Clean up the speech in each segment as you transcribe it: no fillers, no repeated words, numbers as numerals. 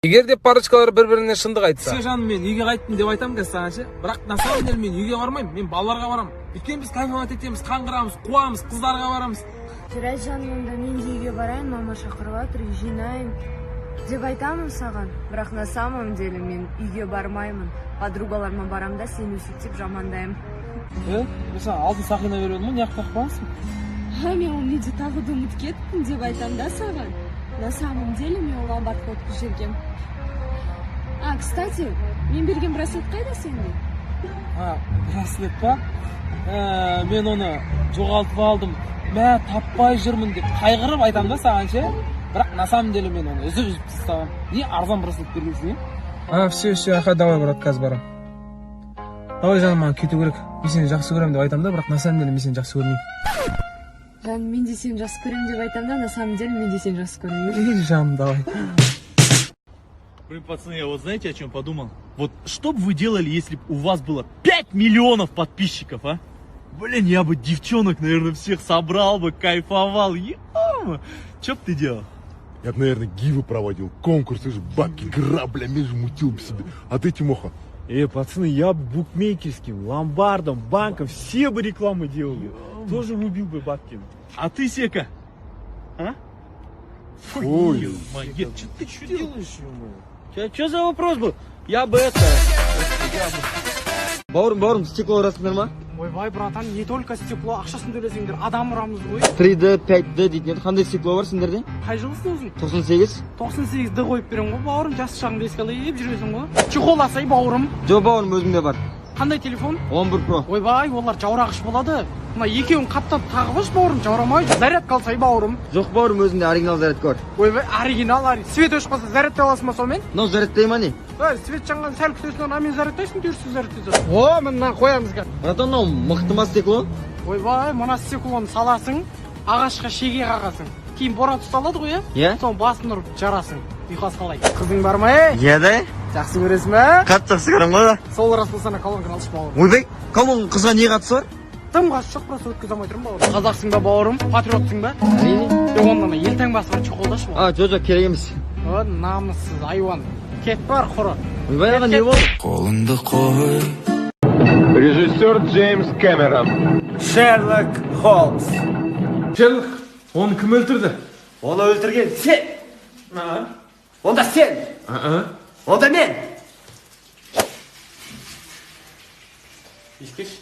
Егер де парочкалар бір-біріне шындық айтса. Жаным, мен үйге қайттым деп айтамын қазір сағанша. Бірақ на самом деле мен үйге бармаймын, мен балаларға барамын. Өйткені біз кайфовать етеміз, қаңғырамыз, қуамыз, қыздарға барамыз. Жарайды жаным, онда мен де үйге барайын, мама шақырып жатыр, жинайын деп айтамын саған. Бірақ на самом деле мен үйге бармаймын. Подругаларыма барам да сені өсектеп жамандаймын. Мен саған алтын сақина беріп едім, не қақпансың? Мен оны үйде тағуды ұмытып кеттім деп айтам да саған. На самом деле мен ол ломбардқа өткізіп жібергем. Кстати, мен берген браслет қайда сенде? Браслет па? Мен оны жоғалтып алдым. Мә, таппай жүрмін деп қайғырып айтам да саған ше. Бірақ на самом деле мен оны үзіп тастағам. Не арзан браслет бергенсің, Все, аха, давай, брат, қазір барам. Давай жаным, маған кету керек. Мен сені жақсы көремін деп айтам да, бірақ на самом деле мен сені жақсы көрмеймін. Жаным, мен де сені жақсы көремін деп айтам да, на самом деле мен де сені жақсы көрмеймін. Иди, жаным, давай. Блин, пацаны, я вот знаете, о чем подумал? Вот что бы вы делали, если бы у вас было 5 миллионов подписчиков, а? Блин, я бы девчонок, наверное, всех собрал бы, кайфовал. Что бы ты делал? Я бы, наверное, гивы проводил, конкурсы, бабки, граблями мутил бы себе. А ты, Тимоха? Пацаны, я бы букмекерским, ломбардом, банком, все бы рекламы делали. Тоже убил бы бабки. А ты, Сека? А? Ой. Магет, что ты что делаешь? Что за вопрос был? Я бы это... Бауырым, стекло ұрасыңдар ма? Ойбай, братан, не только стекло, ақшасын төлесеңдер, адам ұрамыз ғой. 3D, 5D дейтін еді. Қандай стекло бар сендерде? Қай жылысың өзің? 98. 98-ді қойып берем ғой, бауырым, жас шағыңды еске алып жүресің ғой. Чехол асай, бауырым. Жо, бауырым, өзімде бар. Қандай телефон? 11 Pro. Ойбай, олар жаурағыш болады. Мына екеуін қаптап тағып бауырым, жаурамайды. Заряд қалсай, бауырым. Жоқ, бауырым, өзімде оригинал зарядка бар. Ойбай, оригинал, свет өшіп қалса зарядтай аласың ба сонымен? Мынау зарядтай ма не? Свет жанған сәл күтесің, амен зарядтайсың, дұрыссыз зарядтайсың. Мына қоямыз ға. Братан, мынау мықты ма стекло? Ойбай, мына стеклоны саласың, ағашқа шеге қағасың. Кейін боран тұсталады ғой, Иә? Соны басын ұрып жарасың. Ұйқас қалай? Қызың бар ма, Иә да? Жақсы көресің бе? Қатты жақсы көрем ғой. Сол рас болсана колонканы алшы бауырым. Ойбай, колонның қызға не қатысы бар? Тым қасы жоқ, просто өткізе алмай тұрмын бауырым. Қазақсың ба бауырым? Патриотсың ба? Әрине. Онда ел таңбасы бар, чехолдашы бауырым. Жоқ, керек емес. Намыссыз айуан. Кет бар, құры. Ойбай, аға не болды? Қолыңды қой. Режиссер Джеймс Кэмерон. Шерлок Холмс. Шерлок, оны кім өлтірді? Оны өлтірген сен. Онда сен. Онда мен. Ескеш?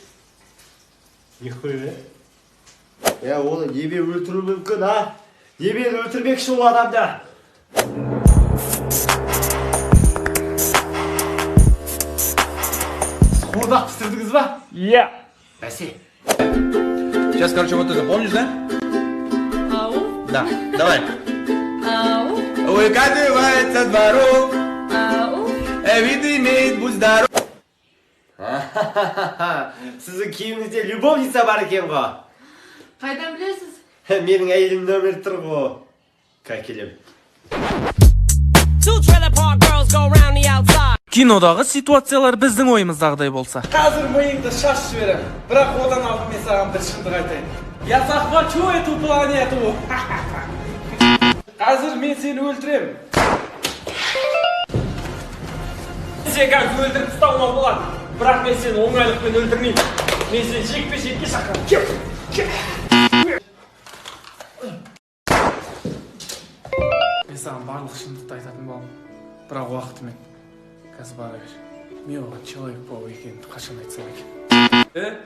Нихуя. Оны небе өлтіру мүмкін, а? Небе өлтірмекші ол адамда? Қордақ пістірдіңіз ба? Иә. Бәсе. Сейчас, короче, вот это, помнишь, да? Ау, Да, давай. ау, Выкатывается двору, ау. вид имеет, будь здоров. Сіздің киіміңізде любовница бар екен ғой. Қайдан білесіз? Менің әйелім нөмір тұр ғой. Кәкелем. Кинодағы ситуациялар біздің ойымыздағыдай болса. Қазір миыңды шаш жіберем. Бірақ одан алдын мен саған бір шындық айтайын. Я захвачу эту планету. Қазір мен сені өлтірем. Сен қазір өлтіріп тастауыма болады. Бірақ мен сені оңайлықпен өлтірмеймін. Мен сені жекпе-жекке шақырамын. Мен саған барлық шындықты айтатын болам. Бірақ уақытымен. Қазір бара бер. Мен оған человек паук екенін қашан айтсам екен.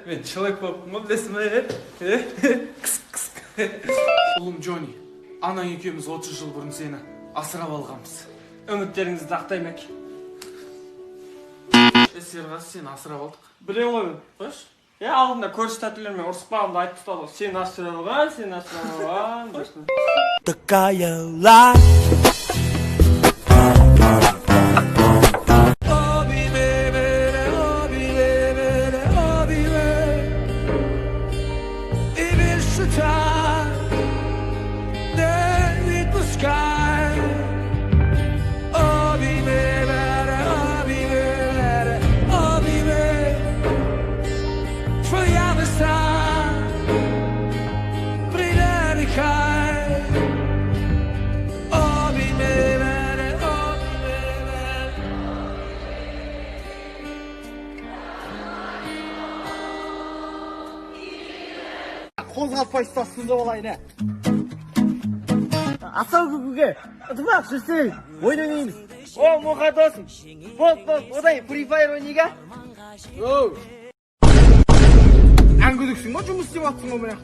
Мен человек паукпын ғой, білесің бе? Кыс. Ұлым Джонни, анаң екеуміз 30 жыл бұрын сені асырап алғанбыз. Үміттеріңізді ақтаймын әке. Серғазы, сені асырап алдық. Білем ғой мен, қош? Алдында көрші тәтілермен ұрсықпағымды айтып тұстады. Сені асырап алған. Такая лайк. қозғалтпай ұстасын деп алайын, ә. Асау күкіге, ұтымақ, жүрсің, ойын ойнаймыз. О, мұқа досым. Бол, одай, Free Fire ойнайға. Оу. Әңгүдіксің ба, жұмыс істеп атсың ғой мына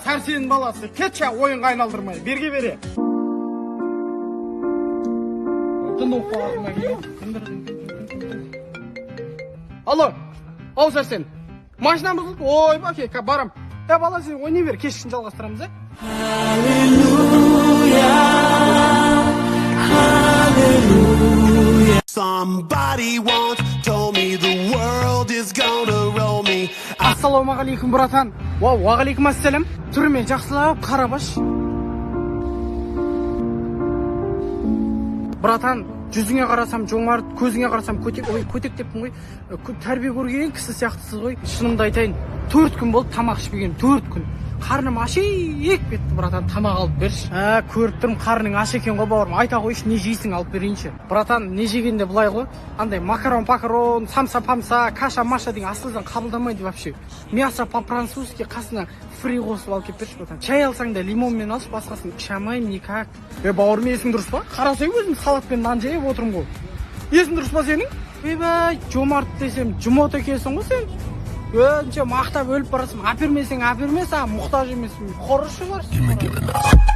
сәрсенің баласы, кетші ойынға айналдырмай, берге бере. Тындық қалағыма келе. Алло, ау сәрсен. Машинам бұзылды, ой баке, барам. Бала сен ойнай бер, кешкісін жалғастырамыз, ә? Somebody once told me the world is gonna roll me. Ассалаумағалейкум, братан. Уағалейкум ассалам. Түрме жақсылап қарабаш. Братан, жүзіңе қарасам жоңарт, көзіңе қарасам көтек деппін ғой. Тәрбие көрген кісі сияқтысыз ғой. Шынымды айтайын, 4 күн болды тамақ ішпеген, 4 күн. Қарным ашек кетті, братан, тамақ алып берші. Көріп тұрмын, қарның аш екен ғой бауырым. Айта қойшы, не жейсің, алып берейінші. Братан, не жегенде бұлай ғой. Андай макарон, самса, каша-маша деген асылдан қабылдамайды вообще. Мясо по-французски қасына фри қосып алып кеп берші, братан. Чай алсаң да лимонмен алшы, басқасын іше алмаймын никак. Бауырым, есің дұрыс па? Қарасай өзім салатпен нан жеп отырмын ғой. Есің дұрыс па сенің? Бай, жомарт десем, жұмот екенсің ғой сен. Önce мақтап өліп барасың, апермесең аперме, саған мұқтаж емеспін. Құрышы барсың.